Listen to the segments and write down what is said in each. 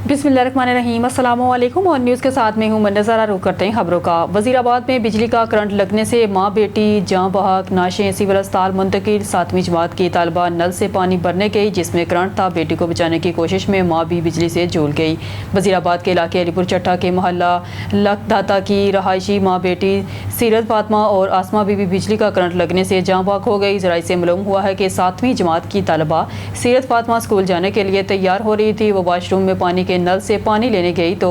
बिस्मिल्लाहिर्रहमानिर्रहीम। अस्सलाम वालेकुम और न्यूज़ के साथ में हूँ मैं नज़ारा। रुख करते हैं खबरों का। वज़ीराबाद में बिजली का करंट लगने से माँ बेटी जाँ बहक नाशें सिविल अस्पताल मुंतकिल। 7वीं जमात की तालिबा नल से पानी भरने गई जिसमें करंट था। बेटी को बचाने की कोशिश में माँ भी बिजली से झूल गई। वज़ीराबाद के इलाके अलीपुर चट्टा के मोहल्ला लखदाता की रहायशी माँ बेटी सीरत फातिमा और आसमा बीबी बिजली का करंट लगने से जाँ बहक हो गई। ज़राए से मालूम हुआ है कि 7वीं जमात की तालिबा सीरत फातिमा स्कूल जाने के लिए तैयार हो रही थी। वो वाशरूम में पानी के नल से पानी लेने गई तो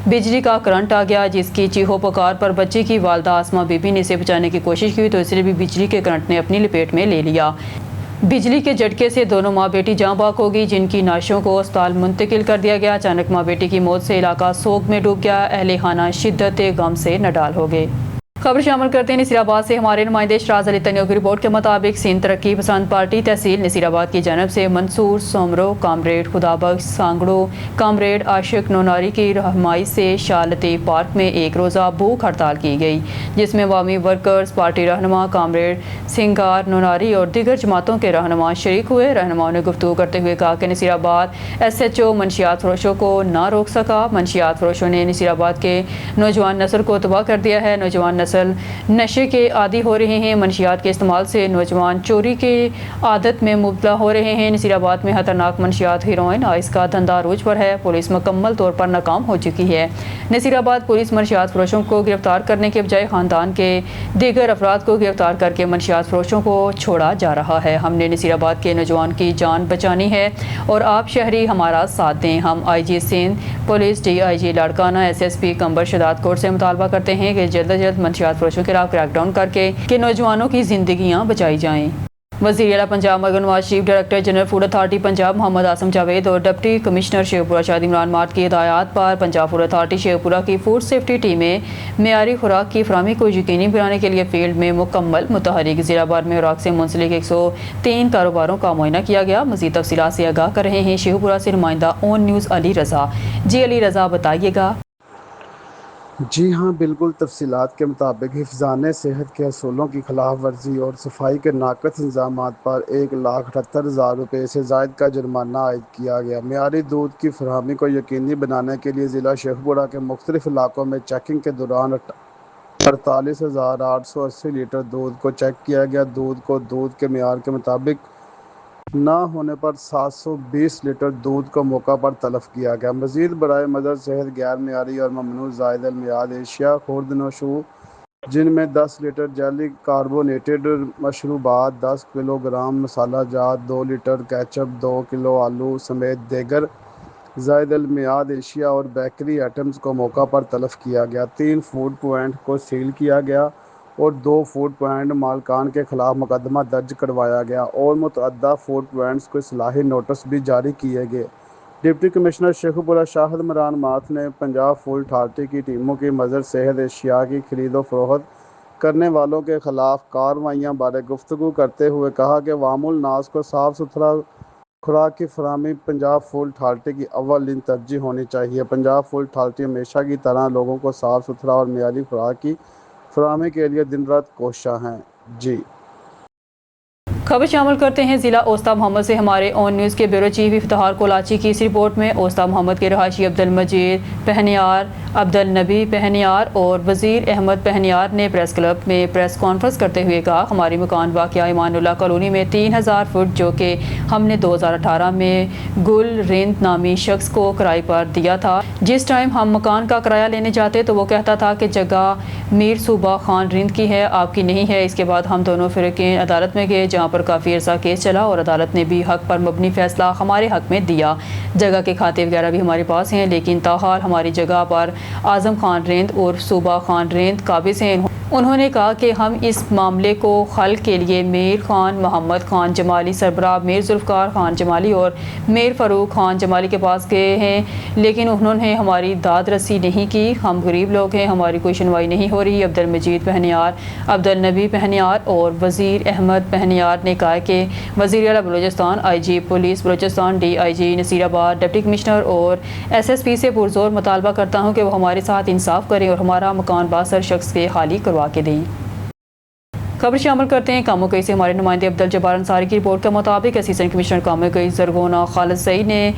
बिजली का करंट आ गया, जिसकी चीखो पुकार पर बच्ची की वालदा आसमा बीबी ने इसे बचाने की कोशिश की तो इसलिए भी बिजली के करंट ने अपनी लपेट में ले लिया। बिजली के झटके से दोनों माँ बेटी जाँ बहक हो गई, जिनकी नाशों को अस्पताल मुंतकिल कर दिया गया। अचानक माँ बेटी की मौत से इलाका सोग में डूब गया। अहले खाना शिद्दत गम से नडाल हो गए। खबर शामिल करते हैं नसीराबाद से। हमारे नुमाइंदे शराज अली तनियो की रिपोर्ट के मुताबिक सिंध तरक्की पसंद पार्टी तहसील नसीराबाद की जानब से मंसूर सोमरो कामरेड खुदाबख्श सांगड़ो कामरेड आशिक नोनारी की रहनुमाई से शाह लतीफ़ पार्क में एक रोज़ा भूख हड़ताल की गई, जिसमें अवामी वर्कर्स पार्टी रहनुमा कामरेड सिंगार नोनारी और दीगर जमातों के रहनुमा शरीक हुए। रहनुमाओं ने गुफ्तगू करते हुए कहा कि नसीराबाद SHO मंशियात फरोशों को ना रोक सका। मंशियात फरोशों ने नसीराबाद के नौजवान नस्ल को तबाह कर दिया है। नौजवान नशे के आदी हो रहे हैं। मंशियात के इस्तेमाल से नौजवान चोरी की आदत में मुब्तला हो रहे हैं। नसीराबाद में खतरनाक मंशियात हेरोइन आइस का धंधा रूज पर है। पुलिस मुकम्मल तौर पर नाकाम हो चुकी है। नसीराबाद पुलिस मंशियात फरोशों को गिरफ्तार करने के बजाय खानदान के दीगर अफराद को गिरफ्तार करके मंशियात फरोशों को छोड़ा जा रहा है। हमने नसीराबाद के नौजवान की जान बचानी है और आप शहरी हमारा साथ दें। हम IG Sindh police DIG Larkana SSP Qambar शदात court से मुतालबा करते हैं कि जल्द अज जल्द मंशियात फरोशों के खिलाफ क्रैकडाउन करके कि नौजवानों की जिंदगियां बचाई जाएं। वज़ीर आला पंजाब मगर Nawaz chief director general food authority Punjab Mohammad Asim Javed और डिप्टी कमिश्नर शेखपुरा शाद इमरान मार्ट की हिदायत पर पंजाब फूड अथॉरिटी शेखपुरा की फूड सेफ्टी टीमें मेयारी खुराक की फराहमी को यकीनी बनाने के लिए फील्ड में मुकम्मल मुतहरिक। ज़िलाबाद में खुराक से मुंसलिक 103 कारोबारों का मुआयना किया गया। मज़ीद तफसीलात से आगाह कर रहे हैं शेखपुरा से नुमाइंदा ऑन न्यूज़ अली रज़ा। जी अली रज़ा, बताइएगा। जी हाँ, बिल्कुल तफसीलात के मुताबिक हिफ़्ज़ाने सेहत के असूलों की खिलाफ वर्जी और सफाई के नाक़िस इंतज़ामात पर 1,78,000 रुपये से ज़ायद का जुर्माना आयद किया गया। मेयारी दूध की फराहमी को यकीनी बनाने के लिए ज़िला शेखपुरा के मुख्तलिफ़ इलाकों में चेकिंग के दौरान 48,880 लीटर दूध को चेक किया गया। दूध को दूध के मेयार के मुताबिक ना होने पर 720 लीटर दूध को मौका पर तलफ किया गया। मज़ीद बराए मदर सेहत गैर मेयारी और ममनू ज़ायद अल मियाद एशिया खुर्द नोशू, जिनमें 10 लीटर जेली कार्बोनेटेड मशरूबात, 10 किलोग्राम मसाला जात, 2 लीटर केचप, 2 किलो आलू समेत देगर ज़ायद अल मियाद एशिया और बेकरी आइटम्स को मौका पर तलफ किया गया। 3 फूड पॉइंट को सील किया गया और 2 फूड पॉइंट मालकान के खिलाफ मुकदमा दर्ज करवाया गया और मुतअद्दा फूड पॉइंट्स को इस्लाही नोटिस भी जारी किए गए। डिप्टी कमिश्नर शेखपुरा शाहिद इमरान माथ ने पंजाब फूड अथॉरिटी की टीमों की मदर सेहत एशिया की खरीदो फरोख्त करने वालों के खिलाफ कार्रवाइयों बारे गुफ्तगू करते हुए कहा कि वामुल नास को साफ़ सुथरा खुराक की फराहमी पंजाब फूड अथॉरिटी की अव्वल तरजीह होनी चाहिए। पंजाब फूड अथॉरिटी हमेशा की तरह लोगों को साफ़ सुथरा और मेयारी खुराक की फराहमी के लिए दिन रात कोशिश हैं। जी खबर शामिल करते हैं ज़िला ओस्ता मोहम्मद से। हमारे ऑन न्यूज़ के ब्यूरो चीफ इफ्तिखार कोलाची की इस रिपोर्ट में ओस्ता मोहम्मद के रहायशी अब्दुल मजीद पहनियार, अब्दुल नबी पहनियार और वज़ीर अहमद पहनियार ने प्रेस क्लब में प्रेस कॉन्फ्रेंस करते हुए कहा, हमारी मकान वाक़या ईमानुल्लाह कॉलोनी में 3000 फुट जो कि हमने 2018 में गुल रिंद नामी शख्स को किराए पर दिया था। जिस टाइम हम मकान का किराया लेने जाते तो वो कहता था कि जगह मीर सूबा खान रिंद की है, आपकी नहीं है। इसके बाद हम दोनों फ़िरक़ें अदालत में गए जहाँ पर काफ़ी अर्सा केस चला और अदालत ने भी हक पर मबनी फैसला हमारे हक में दिया। जगह के खाते वगैरह भी हमारे पास हैं, लेकिन ताहाल हमारी जगह पर आज़म खान रेंद और सूबा खान रेंद काबिज़ हैं। उन्होंने कहा कि हम इस मामले को हल के लिए मीर खान मोहम्मद खान जमाली सरबराह मीर जुल्फ़कार खान जमाली और मीर फ़ारूक खान जमाली के पास गए हैं, लेकिन उन्होंने हमारी दाद रसी नहीं की। हम गरीब लोग हैं, हमारी कोई सुनवाई नहीं हो रही। अब्दुल मजीद पहनियार, अब्दुल नबी पहनियार और वज़ीर अहमद पहनियार ने कहा कि वज़ीर आला Balochistan, IG police Balochistan, DIG Nasirabad, deputy commissioner और SSP से पुरज़ोर मुतालबा करता हूँ कि वो हमारे साथ इंसाफ करें और हमारा मकान बासर शख्स के खाली करवा के दें। खबर शामिल करते हैं कामों कई से हमारे नुमाइंदे अब्दुल जब्बार अंसारी की रिपोर्ट के मुताबिक असिस्टेंट कमिश्नर कामों कई जरगोना खालिद सईद ने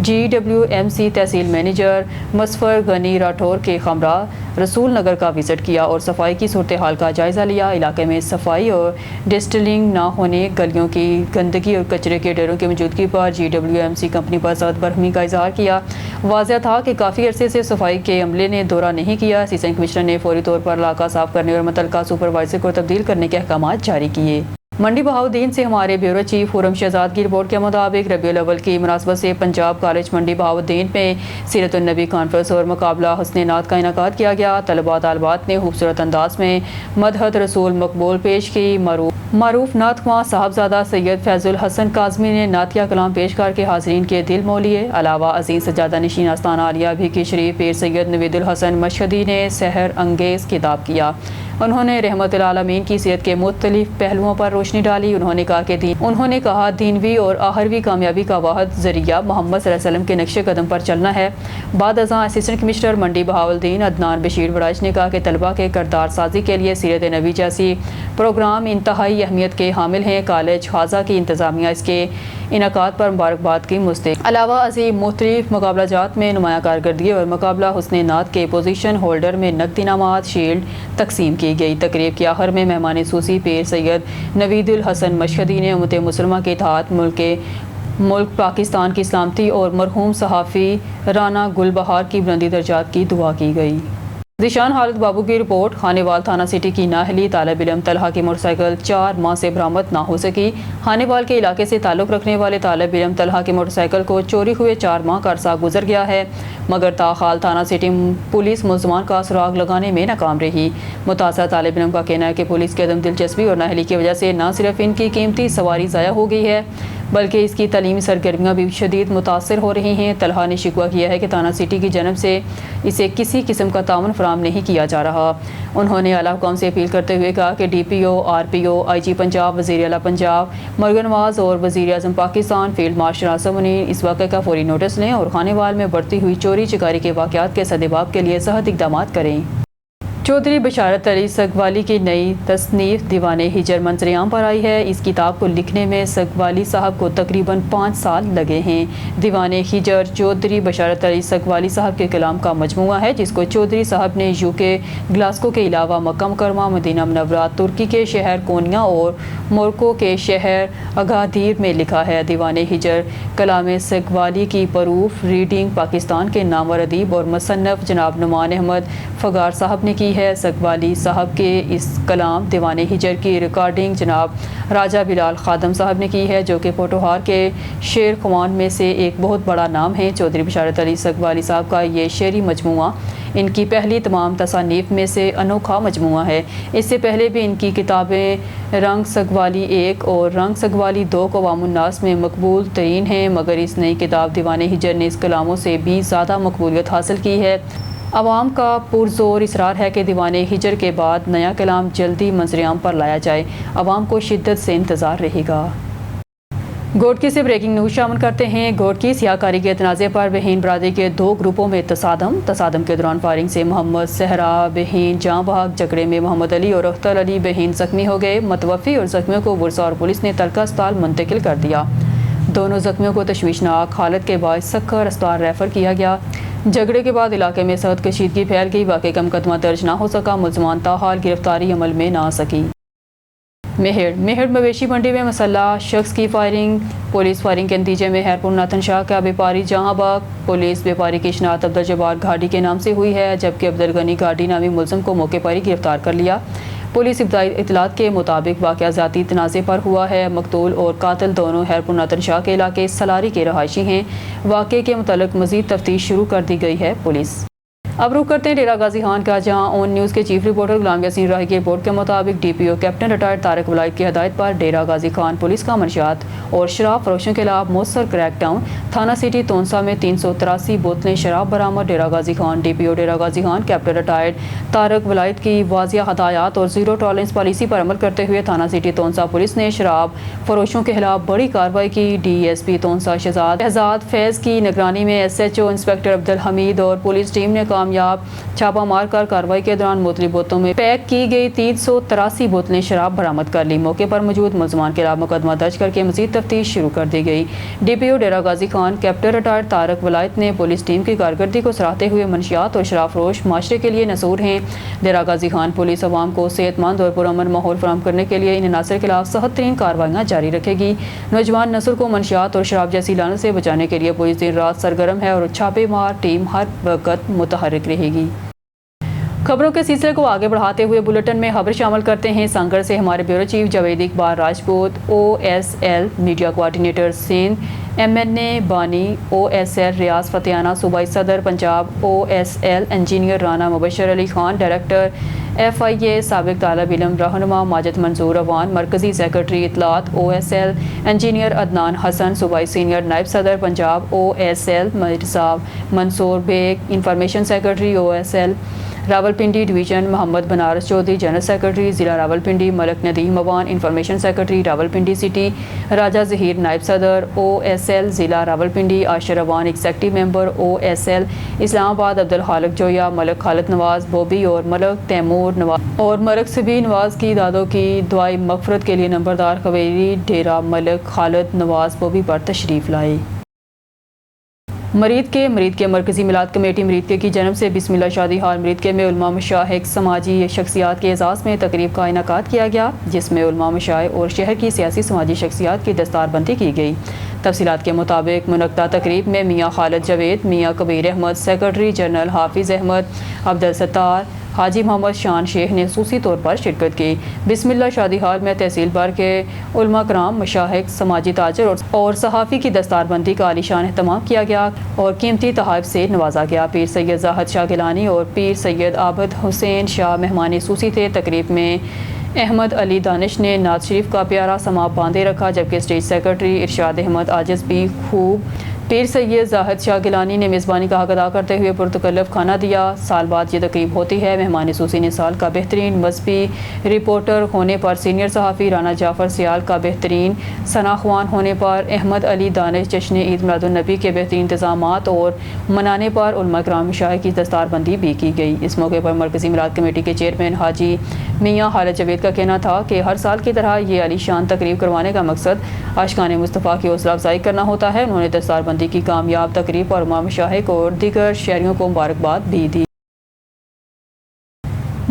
GWMC तहसील मैनेजर मसफर गनी राठौर के हमरा रसूल नगर का विजिट किया और सफाई की सूरत हाल का जायज़ा लिया। इलाके में सफाई और डिस्टिलिंग ना होने, गलियों की गंदगी और कचरे के ढेरों की मौजूदगी पर GWMC कंपनी पर सख्त बरहमी का इजहार किया। वाज़ेह था कि काफ़ी अरसे से सफाई के अमले ने दौरा नहीं किया। असिस्टेंट कमिश्नर ने फौरी तौर पर इलाका साफ करने और मुतल्लिका सुपरवाइजर को तब्दील करने के अहकाम जारी किए। मंडी बहाउद्दीन से हमारे ब्यूरो चीफ खुरम शहजाद की रिपोर्ट के मुताबिक रबीउल अव्वल की मुनासबत से पंजाब कॉलेज मंडी बहाउद्दीन में सीरतुन नबी कॉन्फ्रेंस और मुकाबला हुस्न नात का इनेकाद किया गया। तलबा तालिबात ने खूबसूरत अंदाज में मदहत रसूल मकबूल पेश की। मारूफ नात ख्वां साहबजादा सैयद फैजुल हसन काज़मी ने नातिया कलाम पेश करके हाज़रीन के दिल मोह लिए। अलावा अजीज़ सज्जादा नशीन आस्ताना आलिया भी की शरीफ पीर सैयद नवीदुल हसन मशहदी ने सहर अंगेज़ खिताब किया। उन्होंने रहमतुल आलमीन की सीरत के मुख्तलिफ पहलुओं पर रोशनी डाली। उन्होंने कहा दीनवी और आहरवी कामयाबी का वाहिद ज़रिया मोहम्मद सल्लल्लाहु अलैहि वसल्लम के नक्शे कदम पर चलना है। बाद अज़ां असिस्टेंट कमिश्नर मंडी बहाउद्दीन अदनान बशीर वड़ाइच ने कहा कि तलबा के करदार साजी के लिए सीरत नबी जैसी प्रोग्राम इंतहाई अहमियत के हामिल हैं। कॉलेज खाजा की इंतज़ामिया इसके इनेकाद पर मुबारकबाद की मुस्तहिक़। अलावा अजीम मुख्तलिफ मुकाबला जात में नुमाया कारकर्दगी और मुकाबला हुस्न नात के पोजीशन होल्डर में नकदी इनामात शील्ड तकसीम की गई। तकरीब के आखिर में मेहमान सूसी पीर सैयद नवीदुल हसन मशहदी ने उम्मत मुसलमा के तहत मुल्क पाकिस्तान की सलामती और मरहूम सहाफ़ी राना गुलबहार की बुलंदी दर्जात की दुआ की गई। ज़ीशान हालिद बाबू की रिपोर्ट। खानेवाल थाना सिटी की नाहली तालिब इल्म तलहा की मोटरसाइकिल 4 माह से बरामद ना हो सकी। खानेवाल के इलाके से ताल्लुक़ रखने वाले तालिब इल्म तलहा की मोटरसाइकिल को चोरी हुए 4 माह का अरसा गुजर गया है, मगर ताहाल थाना सिटी पुलिस मुलज़मान का सुराग लगाने में नाकाम रही। मुतासर तालिब इल्म का कहना है कि पुलिस की अदम दिलचस्पी और नाहली की वजह से न सिर्फ इनकी कीमती सवारी ज़ाया हो गई है, बल्कि इसकी तलीमी सरगर्मियाँ भी शदीद मुतासर हो रही हैं। तलहा ने शिकवा किया है कि थाना सिटी की जनब से इसे किसी किस्म का ताउन फराहम नहीं किया जा रहा। उन्होंने आला हुकाम से अपील करते हुए कहा कि DPO, RPO, IG पंजाब, वज़ीर आला पंजाब मरगन नवाज़ और वज़ीर आज़म पाकिस्तान फील्ड मार्शल आसिम मुनीर इस वाक़े का फौरी नोटिस लें और खानेवाल में बढ़ती हुई चोरी चिकारी के वाक़यात के सद्देबाब के लिए सख्त इक़दाम करें। चौधरी बशारत अली सगवाली की नई तसनीफ़ दीवाने हिजर मंजरेआम पर आई है। इस किताब को लिखने में सगवाली साहब को तकरीबन 5 साल लगे हैं। दीवाने हिजर चौधरी बशारत अली सगवाली साहब के कलाम का मजमूआ है, जिसको चौधरी साहब ने UK ग्लासगो के अलावा मक्का मुकर्रमा, मदीना मुनव्वरा, तुर्की के शहर कोनिया और मोरक्को के शहर अगादीर में लिखा है। दीवाने हिजर कलाम सगवाली की प्रूफ रीडिंग पाकिस्तान के नामवर अदीब और मुसन्नफ़ जनाब नुमान अहमद फ़गार साहब ने की है। सगवाली साहब के इस कलाम दीवाने हिजर की रिकॉर्डिंग जनाब राजा बिलाल खादम साहब ने की है, जो कि पोटोहार के शेर ख्वान में से एक बहुत बड़ा नाम है। चौधरी बशारत अली सगवाली साहब का ये शेरी मजमूआ इनकी पहली तमाम तसानीफ़ में से अनोखा मजमूआ है। इससे पहले भी इनकी किताबें रंग सगवाली 1 और रंग सगवाली 2 को अवामुन्नास में मकबूल तरीन हैं, मगर इस नई किताब दीवाने हिजर ने इस कलामों से भी ज़्यादा मकबूलियत हासिल की है। अवाम का पुरजोर इसरार है कि दीवाने हिजर के बाद नया कलाम जल्दी मंजरेआम पर लाया जाए। अवाम को शिद्दत से इंतज़ार रहेगा। घोटकी से ब्रेकिंग न्यूज़ शामिल करते हैं। घोटकी सियाकारी के तनाज़े पर बहीन बरादरी के 2 ग्रुपों में तसादम के दौरान फायरिंग से मोहम्मद सहरा बहीन जाँ बहक, झगड़े में मोहम्मद अली और अख्तर अली बहीन ज़ख्मी हो गए। मतवफ़ी और ज़ख्मियों को बुरसा और पुलिस ने तलका अस्पताल मुंतकिल कर दिया। दोनों ज़ख्मियों को तशवीशनाक हालत के बाद सक्कर अस्पताल रेफ़र किया गया। झगड़े के बाद इलाके में सख्त कशीदगी फैल गई। वाक़े का मुकदमा दर्ज ना हो सका। मुलज़मान ताहाल गिरफ्तारी अमल में ना आ सकी। मेहड़ मवेशी मंडी में मसल्ह शख्स की फायरिंग। पुलिस फायरिंग के नतीजे में हैरपुर नाथन शाह का व्यापारी जहां बाग पुलिस व्यापारी की शनाख्त अब्दुल जब्बार घाटी के नाम से हुई है, जबकि अब्दुल गनी घाटी नामी मुलज़म को मौके पर ही गिरफ्तार कर लिया। पुलिस इब्तदाई इतलात के मुताबिक वाक़या ज़ाती तनाज़े पर हुआ है। मकतूल और कातिल दोनों हैरपुर नाथन शाह के इलाके सलारी के रहायशी हैं। वाक़े के मुताल्लिक़ मज़ीद तफ्तीश शुरू कर दी गई है पुलिस। अब रुख करते हैं डेरा गाजी खान का, जहां ऑन न्यूज़ के चीफ रिपोर्टर गुलाम यासीन राही की रिपोर्ट के मुताबिक DPO captain retired Tariq Wilayat की हदायत पर डेरा गाजी खान पुलिस का मंशियात और शराब फरोशों के खिलाफ मौसर क्रैकडाउन। थाना सिटी तोनसा में 383 बोतलें शराब बरामद। डेरा गाजी खान DPO डेरा गाजी खान कैप्टन रिटायर्ड तारिक वलायत की वाज़िया हदायत और ज़ीरो टॉलरेंस पॉलिसी पर अमल करते हुए थाना सिटी तोनसा पुलिस ने शराब फरोशों के खिलाफ बड़ी कार्रवाई की। DSP तोनसा शहजाद फैज़ की निगरानी में SHO इंस्पेक्टर अब्दुल हमीद और पुलिस टीम ने काम कामयाब छापा मार कर कार्रवाई के दौरान मुख्तलिफ बोतलों में पैक की गई 383 बोतलें शराब बरामद कर ली। मौके पर मौजूद मुलजमान के खिलाफ मुकदमा दर्ज करके मजीद तफ्तीश शुरू कर दी गई। DPO डेरा गाजी खान कैप्टन रिटायर्ड तारक वलायत ने पुलिस टीम की कारकर्दगी को सराहते हुए मंशियात और शराब फरोश माशरे के लिए नसूर हैं। डेरा गाजी खान पुलिस अवाम को सेहतमंद और पुरअमन माहौल फराहम करने के लिए इन अनासर के खिलाफ सख्त तरीन कार्रवाइयाँ जारी रखेगी। नौजवान नस्ल को मंशियात और शराब जैसी लानत से बचाने के लिए पुलिस दिन रात सरगर्म है और छापेमार टीम हर वक्त मुतहर्रिक रहेगी। खबरों के सिलसिले को आगे बढ़ाते हुए बुलेटिन में खबर शामिल करते हैं। संगड़ से हमारे bureau chief Javed Iqbal Rajput, OSL media coordinator Sindh, MNA Bani, OSL Riaz Fatehana, सूबाई सदर Punjab, OSL engineer Rana Mubashar Ali Khan, director FIA साबिक तालब इल्म रहनुमा माजिद मंजूर अवान, मरकजी सेक्रेटरी इतलात OSL इंजीनियर अदनान हसन, सूबाई सीनियर नायब सदर Punjab OSL Mirza Mansoor Baig, information secretary OSL Rawalpindi division Mohammad Banaras Chaudhry, general secretary ज़िला Rawalpindi Malik Nadeem Awan, information secretary Rawalpindi city Raja Zaheer नायब सदर OSL ज़िला Rawalpindi, Ashar Awan executive member OSL Islamabad, Abdul Khaliq Joya, Malak Khalid नवाज़ बॉबी और मलक तैमूर नवाज़ और मलक सभी नवाज़ की दादों की दुआई मगफरत के लिए नंबरदार खवेरी डेरा मलक खालिद नवाज़ बॉबी पर तशरीफ़ लाए। मरीद के मरकज़ी मिलाद कमेटी मरीद की जन्म से बिस्मिल्लाह शादी हाल मरीद में उलमा मशाइख समाजी शख्सियात के एजाज़ में तकरीब का इनेकाद किया गया, जिसमें उलमा मशाइख और शहर की सियासी समाजी शख्सियात की दस्तारबंदी की गई। तफसीलात के मुताबिक मुनक्ता तकरीब में मियाँ खालिद जावेद, मियाँ कबीर अहमद, सेक्रेटरी जनरल हाफिज़ अहमद, अब्दुल सत्तार, हाजी मोहम्मद शान शेख ने खसूसी तौर पर शिरकत की। बिस्मिल्लाह शादी हाल में तहसील भर के उलमा कराम, मशाइख, समाजी ताजर और सहाफ़ी की दस्तारबंदी का आलीशान एहतमाम किया गया और कीमती तोहफ़ से नवाजा गया। पीर सैयद ज़ाहिद शाह गिलानी और पीर सैयद आबद हुसैन शाह मेहमान खसूसी थे। तकरीब में अहमद अली दानिश ने नात शरीफ का प्यारा समाप बांधे रखा, जबकि स्टेज सेक्रेटरी इरशाद अहमद आजिज़ भी खूब पीर सैयद ज़ाहिद शाह गिलानी ने मेज़बानी का हक अदा करते हुए पुरतकल्लफ खाना दिया। साल बाद ये तकरीब होती है। मेहमान खसूसी ने साल का बेहतरीन मजहबी रिपोर्टर होने पर सीनियर सहाफ़ी राना जाफ़र सियाल का बेहतरीन सनाख्वान होने पर अहमद अली दानिश, जश्न ईद मिलादुन्नबी के बेहतरीन इंतज़ामात और मनाने पर उलमा किराम मशाइख की दस्तारबंदी भी की गई। इस मौके पर मरकज़ी मिलाद कमेटी के चेयरमैन हाजी मियाँ खालिद जावेद का कहना था कि हर साल की तरह ये आलीशान तकरीब करवाने का मकसद आशिकाने मुस्तफ़ा की हौसला अफजाई करना होता है। उन्होंने दस्तारबंदी की कामयाब तकरीब और उलमा मशाइख और दीगर शहरियों को मुबारकबाद भी दी।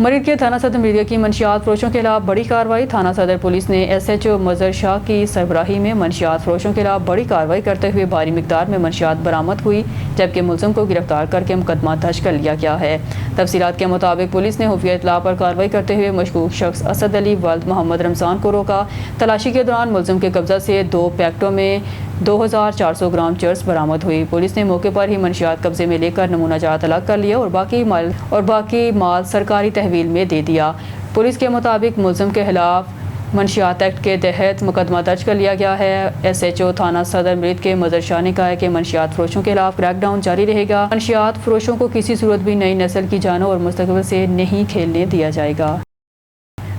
मरीद के थाना सदर मीडिया की मंशियात फरोशों के खिलाफ बड़ी कार्रवाई। थाना सदर पुलिस ने SHO मजहर शाह की सरबराही में मंशियात फरोशों के खिलाफ बड़ी कार्रवाई करते हुए भारी मिकदार में मंशियात बरामद हुई, जबकि मुलजिम को गिरफ्तार करके मुकदमा दर्ज कर लिया गया है। तफसीलात के मुताबिक पुलिस ने खुफिया इत्तला पर कार्रवाई करते हुए मशकूक शख्स असद अली वल्द मोहम्मद रमज़ान को रोका। तलाशी के दौरान मुलजिम के कब्जा से 2 पैकेटों में 2400 ग्राम चर्स बरामद हुई। पुलिस ने मौके पर ही मंशियात कब्जे में लेकर नमूना जात अलग कर लिया और बाकी माल सरकारी तहवील में दे दिया। पुलिस के मुताबिक मुलजिम के खिलाफ मंशियात एक्ट के तहत मुकदमा दर्ज कर लिया गया है। SHO थाना सदर मरीद के मजहर शाह ने कहा है कि मंशियात फरोशों के खिलाफ क्रैकडाउन जारी रहेगा। मंशियात फरोशों को किसी सूरत भी नई नस्ल की जानों और मुस्तकबिल से नहीं खेलने दिया जाएगा।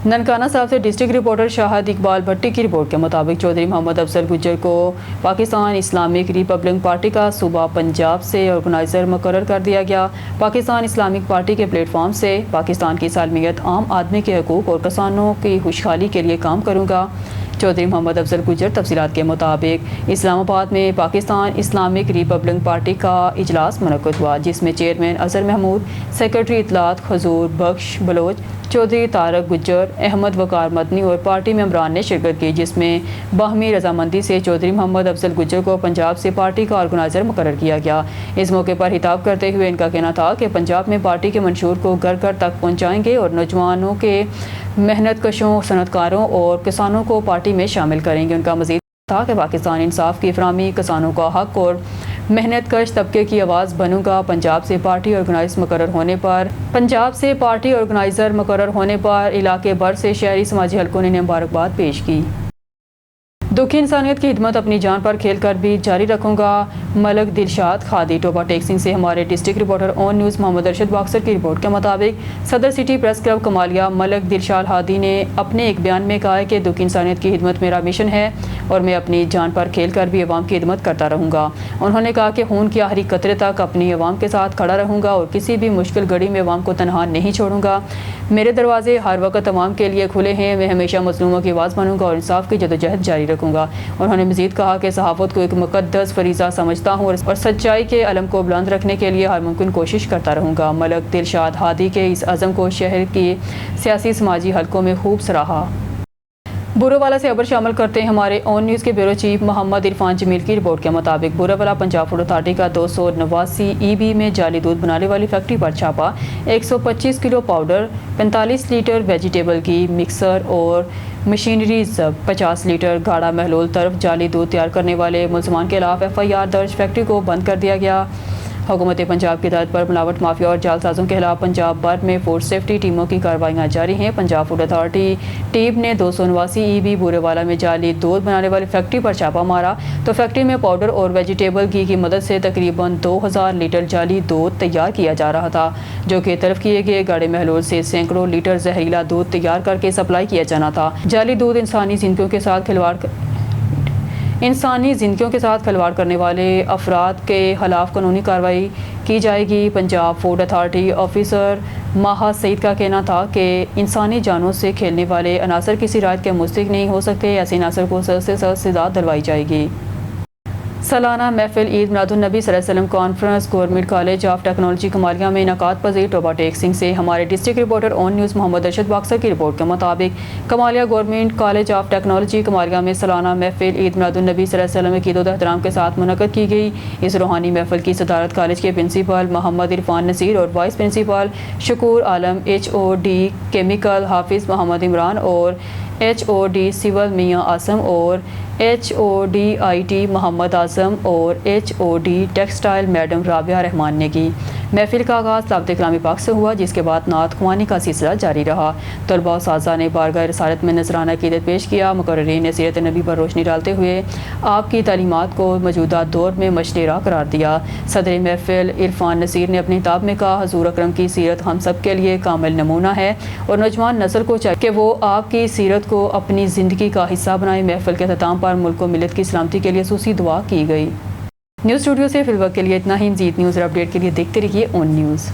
ननकाना साहब से डिस्ट्रिक्ट रिपोर्टर शाहिद इकबाल भट्टी की रिपोर्ट के मुताबिक चौधरी मोहम्मद अफजल गुज्जर को पाकिस्तान इस्लामिक रिपब्लिक पार्टी का सूबा पंजाब से ऑर्गेनाइज़र मुकर्रर कर दिया गया। पाकिस्तान इस्लामिक पार्टी के प्लेटफॉर्म से पाकिस्तान की सालमियत, आम आदमी के हकूक़ और किसानों की खुशहाली के लिए काम करूँगा। चौधरी मोहम्मद अफजल गुज्जर तफसीलात के मुताबिक इस्लामाबाद में पाकिस्तान इस्लामिक रिपब्लिक पार्टी का इजलास मुनक़्क़िद हुआ, जिसमें चेयरमैन अजहर महमूद, सेक्रेटरी इतलात खजूर बख्श बलोच, चौधरी तारक गुज्जर, अहमद वकार मदनी और पार्टी मेंबरान ने शिरकत की, जिसमें बाहमी रजामंदी से चौधरी मोहम्मद अफजल गुज्जर को पंजाब से पार्टी का ऑर्गेनाइज़र मुकर्रर किया गया। इस मौके पर खिताब करते हुए इनका कहना था कि पंजाब में पार्टी के मंशूर को घर घर तक पहुँचाएँगे और नौजवानों के मेहनत कशों, सनतकारों और किसानों को पार्टी में शामिल करेंगे। उनका मज़ीद था कि पाकिस्तान इंसाफ की फराहमी, किसानों का हक और मेहनत कश तबके की आवाज़ बनूंगा। पंजाब से पार्टी ऑर्गेनाइज़र मुकर्रर होने पर इलाके भर से शहरी समाजी हलकों ने मुबारकबाद पेश की। दुखी इंसानियत की खिदमत अपनी जान पर खेल कर भी जारी रखूंगा, मलक दिलशाद खादी। टोबा टेक्सिंग से हमारे district reporter On News Muhammad Arshad boxer की रिपोर्ट के मुताबिक सदर city press club Kamalia Malak Dilshad Hadi ने अपने एक बयान में कहा है कि दुखी इंसानियत की खिदमत मेरा मिशन है और मैं अपनी जान पर खेल कर भी अवाम की खिदमत करता रहूँगा। उन्होंने कहा कि खून के आखिरी कतरे तक अपनी अवाम के साथ खड़ा रहूँगा और किसी भी मुश्किल घड़ी में अवाम को तनहा नहीं छोड़ूंगा। मेरे दरवाजे हर वक्त अवाम के लिए खुले हैं। मैं हमेशा मज़लूमों की आवाज़ बनूंगा और इंसाफ की जदोजहद जारी रखूंगा। उन्होंने मज़ीद कहा कि सहाफ़त को एक मुक़द्दस फरीज़ा समझता हूँ और सच्चाई के अलम को बुलंद रखने के लिए हर मुमकिन कोशिश करता रहूँगा। मलक दिलशाद हादी के इस अज़म को शहर की सियासी समाजी हलकों में खूब सराहा। बुरोवाला से खबर शामिल करते हैं हमारे ऑन न्यूज़ के ब्यूरो चीफ मोहम्मद इरफान जमील की रिपोर्ट के मुताबिक बुरोवाला पंजाब फूड अथॉरिटी का 289 ईबी में जाली दूध बनाने वाली फैक्ट्री पर छापा। 125 किलो पाउडर, 45 लीटर वेजिटेबल घी मिक्सर और मशीनरीज 50 लीटर गाढ़ा महलूल तरफ जाली दूध तैयार करने वाले मुलजमान के खिलाफ FIR दर्ज, फैक्ट्री को बंद कर दिया गया। हुकूमत पंजाब की हिदायत पर मिलावट माफिया और जालसाजों के खिलाफ पंजाब भर में फूड सेफ्टी टीमों की कार्रवाइयाँ जारी हैं। पंजाब फूड अथॉरिटी टीम ने 289 ईबी बुरेवाला में जाली दूध बनाने वाली फैक्ट्री पर छापा मारा तो फैक्ट्री में पाउडर और वेजिटेबल घी की मदद से तकरीबन 2000 लीटर जाली दूध तैयार किया जा रहा था, जो कि तलब किए गए गाढ़े महलूल से सैकड़ों लीटर जहरीला दूध तैयार करके सप्लाई किया जाना था। जाली दूध इंसानी जिंदगियों के साथ खिलवाड़ करने वाले अफराद के खिलाफ कानूनी कार्रवाई की जाएगी। पंजाब फूड अथॉरिटी ऑफिसर माहा सईद का कहना था कि इंसानी जानों से खेलने वाले अनासर किसी रायत के मुस्तहिक नहीं हो सकते। ऐसे अनासर को सख्त से सख्त सज़ा दिलवाई जाएगी। सालाना महफिल ईद मिलादुन्नबी सल्लल्लाहु अलैहि वसल्लम conference government college of technology Kamalia में इनकाद पजीर। टोबा टेक्सिंग से हमारे district reporter On News Muhammad Arshad boxer की रिपोर्ट के मुताबिक Kamalia government college of technology Kamalia में सालाना महफिल ईद मिलादुन्नबी सल्लल्लाहु अलैहि वसल्लम की एहतराम के साथ मुनक़्क़द की गई। इस रूहानी महफिल की सदारत कॉलेज के प्रिंसिपल मोहम्मद इरफान नसीर और वाइस प्रिंसिपल शकूर आलम, HOD केमिकल हाफिज़ मोहम्मद इमरान और HOD सिविल मियाँ आसम और HOD IT मोहम्मद आजम और HOD textile madam Rabia Rahman ने की। महफिल का आगाज़ लाबते कलामी पाक से हुआ, जिसके बाद नात ख़वानी का सिलसिला जारी रहा। तलबा साजा ने बारगाह रिसालत में नजराना क़ीदत पेश किया। मुकर्रिरीन ने सीरत नबी पर रोशनी डालते हुए आपकी तालीमात को मौजूदा दौर में मशनेरा करार दिया। सदर महफिल इरफान नसीर ने अपनी किताब में कहा, हजूर अकरम की सीरत हम सब के लिए कामिल नमूना है और नौजवान नस्ल को चाहिए कि वो आपकी सीरत को अपनी ज़िंदगी का हिस्सा बनाए। महफिल के अख्ताम पर मुल्क व मिल्लत की सलामती के लिए खुसूसी दुआ की गई। न्यूज़ स्टूडियो से फिल वक्त के लिए इतना ही। मज़ीद न्यूज़ और अपडेट के लिए देखते रहिए ऑन न्यूज़।